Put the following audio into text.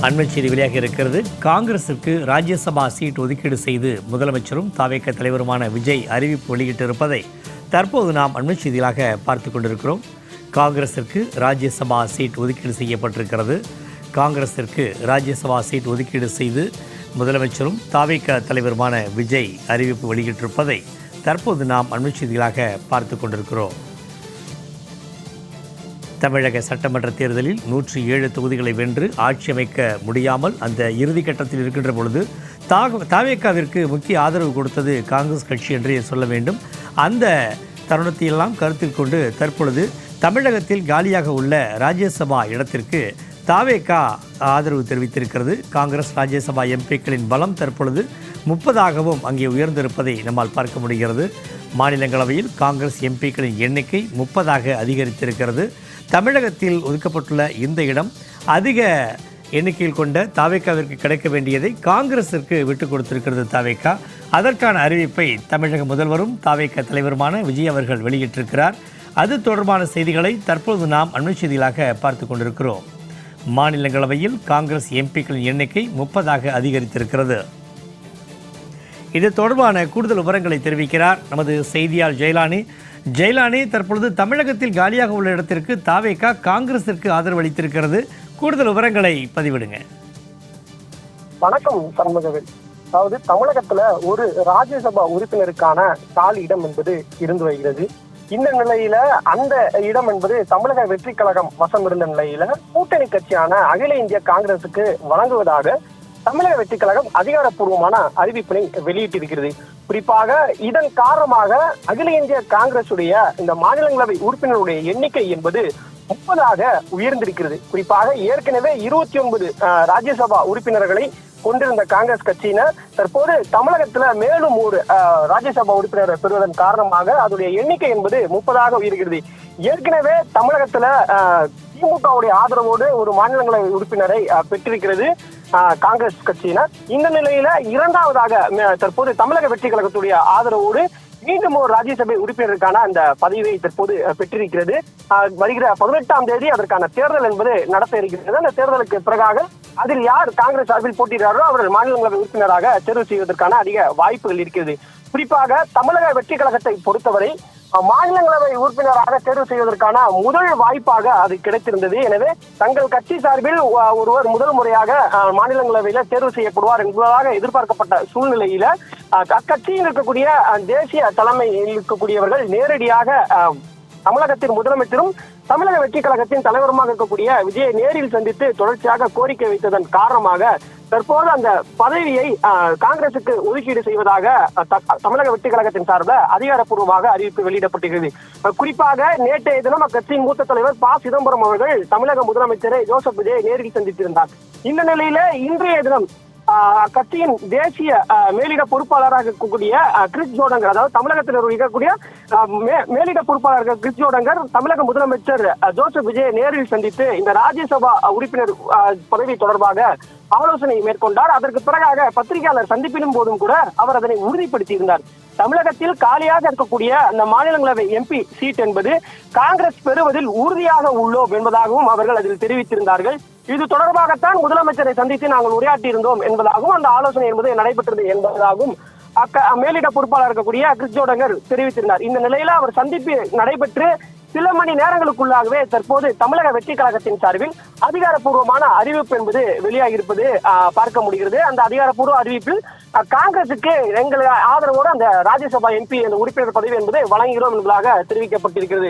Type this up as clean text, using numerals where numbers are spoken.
அண்மை செய்தி வெளியாக இருக்கிறது. காங்கிரசுக்கு ராஜ்யசபா சீட் ஒதுக்கீடு செய்து முதலமைச்சரும் தாவேக தலைவருமான விஜய் அறிவிப்பு வெளியிட்டிருப்பதை தற்போது நாம் அண்மை செய்திகளாக பார்த்து கொண்டிருக்கிறோம். காங்கிரசிற்கு ராஜ்யசபா சீட் ஒதுக்கீடு செய்யப்பட்டிருக்கிறது. காங்கிரசிற்கு ராஜ்யசபா சீட் ஒதுக்கீடு செய்து முதலமைச்சரும் தாவேக தலைவருமான விஜய் அறிவிப்பு வெளியிட்டிருப்பதை தற்போது நாம் அண்மை செய்திகளாக பார்த்து கொண்டிருக்கிறோம். தமிழக சட்டமன்ற தேர்தலில் 107 தொகுதிகளை வென்று ஆட்சி அமைக்க முடியாமல் அந்த இறுதிக்கட்டத்தில் இருக்கின்ற பொழுது தாவேகாவிற்கு முக்கிய ஆதரவு கொடுத்தது காங்கிரஸ் கட்சி என்றே சொல்ல வேண்டும். அந்த தருணத்தையெல்லாம் கருத்தில் கொண்டு தற்பொழுது தமிழகத்தில் காலியாக உள்ள ராஜ்யசபா இடத்திற்கு தாவேகா ஆதரவு தெரிவித்திருக்கிறது. காங்கிரஸ் ராஜ்யசபா எம்பிக்களின் பலம் தற்பொழுது 30ஆகவும் அங்கே உயர்ந்திருப்பதை நம்மால் பார்க்க முடிகிறது. மாநிலங்களவையில் காங்கிரஸ் எம்பிக்களின் எண்ணிக்கை 30ஆக அதிகரித்திருக்கிறது. தமிழகத்தில் ஒதுக்கப்பட்டுள்ள இந்த இடம் அதிக எண்ணிக்கையில் கொண்ட தாவேகாவிற்கு கிடைக்க வேண்டியதை காங்கிரசிற்கு விட்டுக் கொடுத்திருக்கிறது தாவேகா. அதற்கான அறிவிப்பை தமிழக முதல்வரும் தாவேகா தலைவருமான விஜய் அவர்கள் வெளியிட்டிருக்கிறார். அது தொடர்பான செய்திகளை தற்போது நாம் அண்மை செய்திகளாக பார்த்து கொண்டிருக்கிறோம். மாநிலங்களவையில் காங்கிரஸ் எம்பிக்களின் எண்ணிக்கை 30ஆக அதிகரித்திருக்கிறது. இது தொடர்பான கூடுதல் விவரங்களை தெரிவிக்கிறார் நமது செய்தியாளர் ஜெயலானி. தற்பொழுது தமிழகத்தில் காலியாக உள்ள இடத்திற்கு தாவேகா காங்கிரசிற்கு ஆதரவு அளித்திருக்கிறது. கூடுதல் விவரங்களை பதிவிடுங்க. வணக்கம் சண்முகவேல். அதாவது தமிழகத்துல ஒரு ராஜ்யசபா உறுப்பினருக்கான காலி இடம் என்பது இருந்து வருகிறது. இந்த நிலையில அந்த இடம் என்பது தமிழக வெற்றி கழகம் வசம் இருந்த நிலையில கூட்டணி கட்சியான அகில இந்திய காங்கிரசுக்கு வழங்குவதாக தமிழக வெற்றி கழகம் அதிகாரப்பூர்வமான அறிவிப்பினை வெளியிட்டிருக்கிறது. குறிப்பாக இதன் காரணமாக அகில இந்திய காங்கிரசுடைய இந்த மாநிலங்களவை உறுப்பினருடைய எண்ணிக்கை என்பது 30ஆக உயர்ந்திருக்கிறது. குறிப்பாக ஏற்கனவே 29 ராஜ்யசபா உறுப்பினர்களை கொண்டிருந்த காங்கிரஸ் கட்சியினர் தற்போது தமிழகத்துல மேலும் ஒரு ராஜ்யசபா உறுப்பினரை பெறுவதன் காரணமாக அதனுடைய எண்ணிக்கை என்பது 30ஆக உயர்கிறது. ஏற்கனவே தமிழகத்துல திமுகவுடைய ஆதரவோடு ஒரு மாநிலங்களவை உறுப்பினரை பெற்றிருக்கிறது காங்கிரஸ் கட்சியினர். இந்த நிலையில இரண்டாவதாக தற்போது தமிழக வெற்றி கழகத்துடைய ஆதரவோடு மீண்டும் ஒரு ராஜ்யசபை உறுப்பினருக்கான அந்த பதவியை தற்போது பெற்றிருக்கிறது. வருகிற 18ஆம் தேதி அதற்கான தேர்தல் என்பது நடத்த இருக்கிறது. அந்த தேர்தலுக்கு பிறகாக அதில் யார் காங்கிரஸ் சார்பில் போட்டியிடுறாரோ அவர்கள் மாநிலங்களவை உறுப்பினராக தேர்வு செய்வதற்கான அதிக வாய்ப்புகள் இருக்கிறது. குறிப்பாக தமிழக வெற்றி கழகத்தை பொறுத்தவரை மாநிலங்களவை உறுப்பினராக தேர்வு செய்வதற்கான முதல் வாய்ப்பாக அது கிடைத்திருந்தது. எனவே தங்கள் கட்சி சார்பில் ஒருவர் முதல் முறையாக மாநிலங்களவையில தேர்வு செய்யப்படுவார் என்பதாக எதிர்பார்க்கப்பட்ட சூழ்நிலையில அக்கட்சியில் இருக்கக்கூடிய தேசிய தலைமையில் இருக்கக்கூடியவர்கள் நேரடியாக தமிழகத்தின் முதலமைச்சரும் தமிழக வெற்றி கழகத்தின் தலைவருமாக இருக்கக்கூடிய விஜயை நேரில் சந்தித்து தொடர்ச்சியாக கோரிக்கை வைத்ததன் காரணமாக தற்போது அந்த பதவியை காங்கிரசுக்கு ஒதுக்கீடு செய்வதாக தமிழக வெற்றி கழகத்தின் சார்பில் அதிகாரப்பூர்வமாக அறிவிப்பு வெளியிடப்பட்டிருக்கிறது. குறிப்பாக நேற்றைய தினம் அக்கட்சியின் மூத்த தலைவர் ப. சிதம்பரம் அவர்கள் தமிழக முதலமைச்சரை ஜோசப் விஜயை நேரில் சந்தித்திருந்தார். இந்த நிலையில இன்றைய தினம் கட்சியின் தேசிய மேலிட பொறுப்பாளராக இருக்கக்கூடிய கிறிஸ் ஜோடங்கர், அதாவது தமிழகத்தில் இருக்கக்கூடிய மேலிட பொறுப்பாளர்கள் கிறிஸ் ஜோடங்கர் தமிழக முதலமைச்சர் ஜோசப் விஜயை நேரில் சந்தித்து இந்த ராஜ்யசபா உறுப்பினர் பதவி தொடர்பாக ஆலோசனை மேற்கொண்டார். அதற்கு பிறகாக பத்திரிகையாளர் சந்திப்பிலும் போதும் கூட அவர் அதனை உறுதிப்படுத்தி இருந்தார். தமிழகத்தில் காலியாக இருக்கக்கூடிய அந்த மாநிலங்களவை எம்பி சீட் என்பது காங்கிரஸ் பெறுவதில் உறுதியாக உள்ளோம் என்பதாகவும் அவர்கள் அதில் தெரிவித்திருந்தார்கள். இது தொடர்பாகத்தான் முதலமைச்சரை சந்தித்து நாங்கள் உரையாற்றி இருந்தோம் என்பதாகவும் அந்த ஆலோசனை என்பது நடைபெற்றது என்பதாகவும் மேலிட பொறுப்பாளர் இருக்கக்கூடிய கிறிஸ் ஜோடங்கர் தெரிவித்திருந்தார். இந்த நிலையில அவர் சந்திப்பு நடைபெற்று சில மணி நேரங்களுக்குள்ளாகவே தற்போது தமிழக வெற்றி கழகத்தின் சார்பில் அதிகாரப்பூர்வமான அறிவிப்பு என்பது வெளியாகி இருப்பது பார்க்க முடிகிறது. அந்த அதிகாரப்பூர்வ அறிவிப்பில் காங்கிரசுக்கு எங்கள் ஆதரவோடு அந்த ராஜ்யசபா எம்பி உறுப்பினர் பதவி என்பது வழங்குகிறோம் என்பதாக தெரிவிக்கப்பட்டிருக்கிறது.